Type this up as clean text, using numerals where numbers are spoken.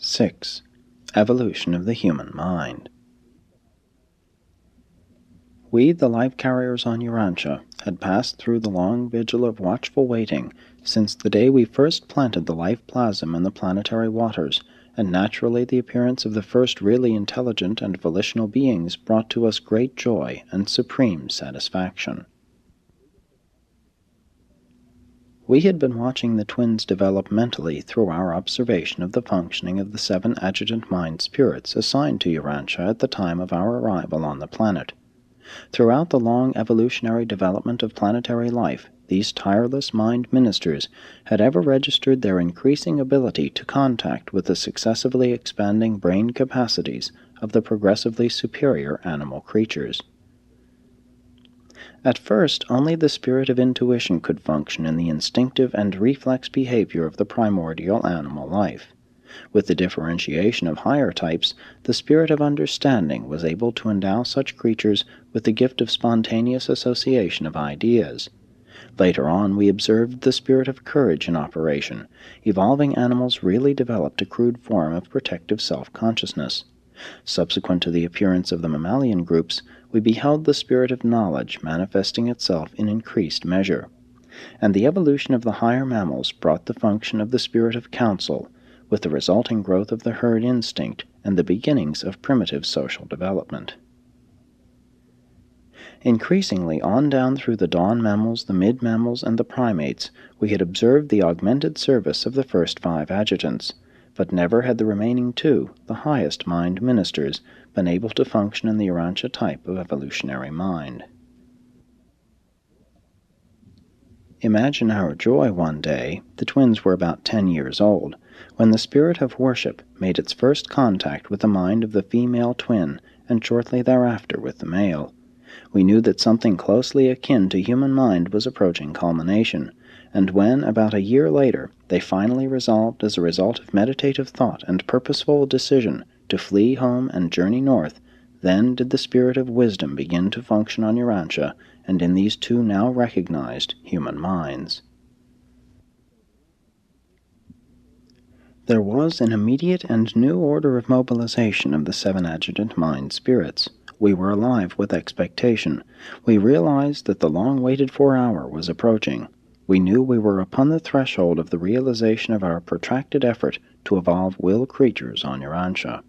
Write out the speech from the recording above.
6. Evolution of the human mind. We, the life carriers on Urantia, had passed through the long vigil of watchful waiting since the day we first planted the life plasm in the planetary waters, and naturally the appearance of the first really intelligent and volitional beings brought to us great joy and supreme satisfaction. We had been watching the twins develop mentally through our observation of the functioning of the 7 adjutant mind spirits assigned to Urantia at the time of our arrival on the planet. Throughout the long evolutionary development of planetary life, these tireless mind ministers had ever registered their increasing ability to contact with the successively expanding brain capacities of the progressively superior animal creatures. At first, only the spirit of intuition could function in the instinctive and reflex behavior of the primordial animal life. With the differentiation of higher types, the spirit of understanding was able to endow such creatures with the gift of spontaneous association of ideas. Later on, we observed the spirit of courage in operation. Evolving animals really developed a crude form of protective self-consciousness. Subsequent to the appearance of the mammalian groups, we beheld the spirit of knowledge manifesting itself in increased measure. And the evolution of the higher mammals brought the function of the spirit of counsel, with the resulting growth of the herd instinct and the beginnings of primitive social development. Increasingly on down through the dawn mammals, the mid-mammals, and the primates, we had observed the augmented service of the first 5 adjutants, but never had the remaining 2, the highest mind ministers, been able to function in the Urantia type of evolutionary mind. Imagine our joy one day, the twins were about 10 years old, when the spirit of worship made its first contact with the mind of the female twin, and shortly thereafter with the male. We knew that something closely akin to human mind was approaching culmination, and when, about a year later, they finally resolved as a result of meditative thought and purposeful decision to flee home and journey north, then did the spirit of wisdom begin to function on Urantia and in these 2 now recognized human minds. There was an immediate and new order of mobilization of the 7 adjutant mind spirits. We were alive with expectation. We realized that the long-waited-for hour was approaching. We knew we were upon the threshold of the realization of our protracted effort to evolve will creatures on Urantia.